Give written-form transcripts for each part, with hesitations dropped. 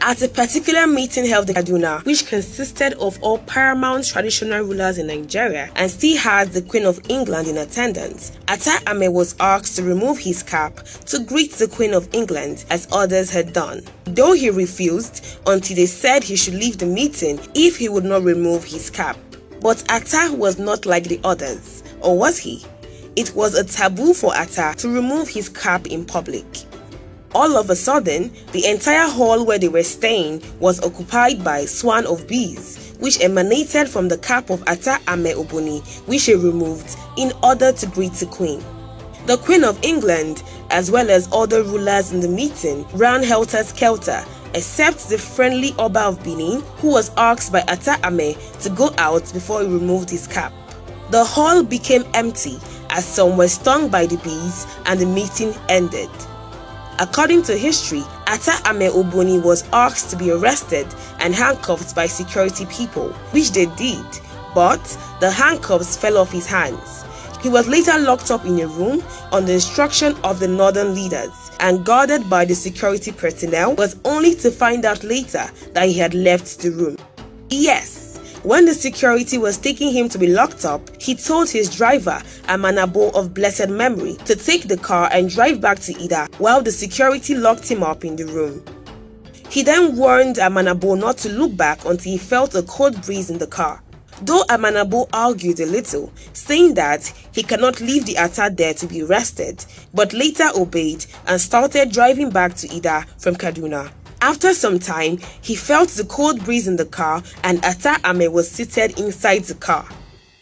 At a particular meeting held in Kaduna, which consisted of all paramount traditional rulers in Nigeria and still had the Queen of England in attendance, Attah Ameh was asked to remove his cap to greet the Queen of England as others had done, though he refused until they said he should leave the meeting if he would not remove his cap. But Attah was not like the others, or was he? It was a taboo for Attah to remove his cap in public. All of a sudden, the entire hall where they were staying was occupied by a swarm of bees, which emanated from the cap of Attah Ameh Oboni, which he removed in order to greet the Queen. The Queen of England, as well as other rulers in the meeting, ran helter-skelter, except the friendly Oba of Benin, who was asked by Attah Ameh to go out before he removed his cap. The hall became empty as some were stung by the bees and the meeting ended. According to history, Attah Ameh Oboni was asked to be arrested and handcuffed by security people, which they did, but the handcuffs fell off his hands. He was later locked up in a room on the instruction of the northern leaders and guarded by the security personnel, was only to find out later that he had left the room. Yes, when the security was taking him to be locked up, he told his driver, Amanabo of blessed memory, to take the car and drive back to Ida while the security locked him up in the room. He then warned Amanabo not to look back until he felt a cold breeze in the car. Though Amanabo argued a little, saying that he cannot leave the Attah there to be arrested, but later obeyed and started driving back to Ida from Kaduna. After some time, he felt the cold breeze in the car and Attah Ameh was seated inside the car.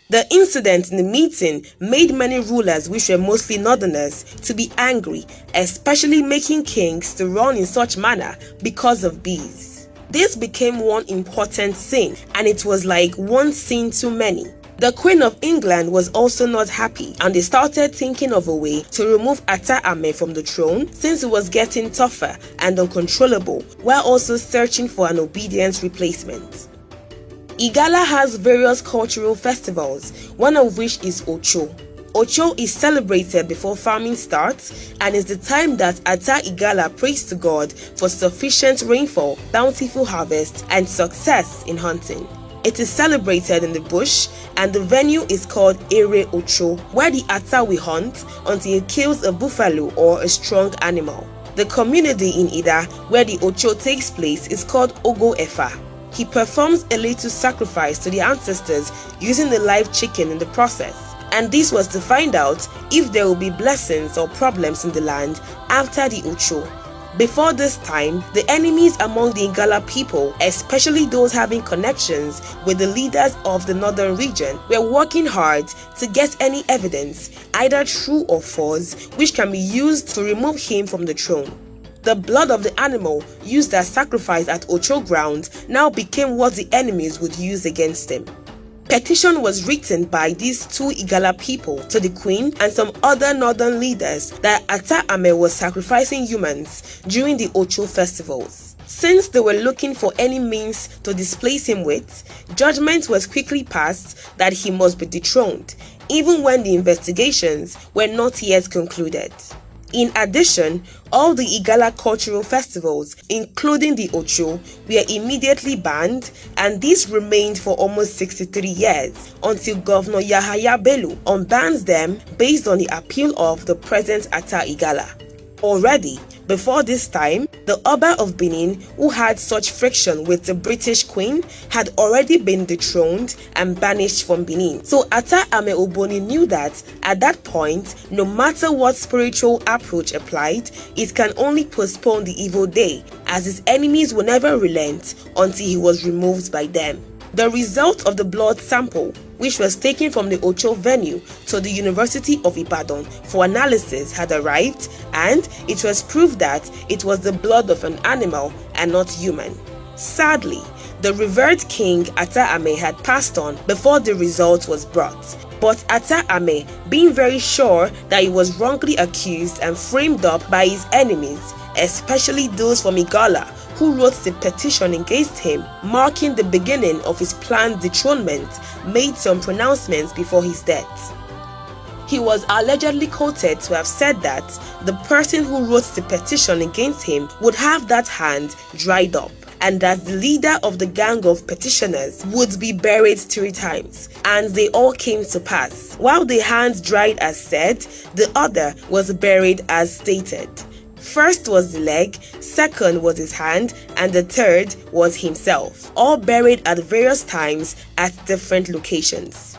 The incident in the meeting made many rulers, which were mostly northerners, to be angry, especially making kings to run in such manner because of bees. This became one important sin, and it was like one sin too many. The Queen of England was also not happy, and they started thinking of a way to remove Attah Ameh from the throne since it was getting tougher and uncontrollable, while also searching for an obedient replacement. Igala has various cultural festivals, one of which is Ocho. Ocho is celebrated before farming starts and is the time that Attah Igala prays to God for sufficient rainfall, bountiful harvest, and success in hunting. It is celebrated in the bush, and the venue is called Ere Ocho, where the Attah will hunt until he kills a buffalo or a strong animal. The community in Ida, where the Ocho takes place, is called Ogo Efa. He performs a little sacrifice to the ancestors using the live chicken in the process, and this was to find out if there will be blessings or problems in the land after the Ocho. Before this time, the enemies among the Igala people, especially those having connections with the leaders of the northern region, were working hard to get any evidence, either true or false, which can be used to remove him from the throne. The blood of the animal used as sacrifice at Ocho ground now became what the enemies would use against him. Petition was written by these two Igala people to the Queen and some other northern leaders that Attah Ameh was sacrificing humans during the Ocho festivals. Since they were looking for any means to displace him with, judgment was quickly passed that he must be dethroned, even when the investigations were not yet concluded. In addition, all the Igala cultural festivals, including the Ocho, were immediately banned, and this remained for almost 63 years until Governor Yahaya Bello unbans them based on the appeal of the present Attah Igala. Already, before this time, the Oba of Benin, who had such friction with the British Queen, had already been dethroned and banished from Benin. So Attah Ameh Oboni knew that at that point, no matter what spiritual approach applied, it can only postpone the evil day, as his enemies will never relent until he was removed by them. The result of the blood sample, which was taken from the Ocho venue to the University of Ibadan for analysis, had arrived, and it was proved that it was the blood of an animal and not human. Sadly, the revered king Attah Ameh had passed on before the result was brought. But Attah Ameh, being very sure that he was wrongly accused and framed up by his enemies, especially those from Igala, who wrote the petition against him, marking the beginning of his planned dethronement, made some pronouncements before his death. He was allegedly quoted to have said that the person who wrote the petition against him would have that hand dried up, and that the leader of the gang of petitioners would be buried 3 times, and they all came to pass. While the hand dried as said, the other was buried as stated. First was the leg, second was his hand, and the third was himself, all buried at various times at different locations.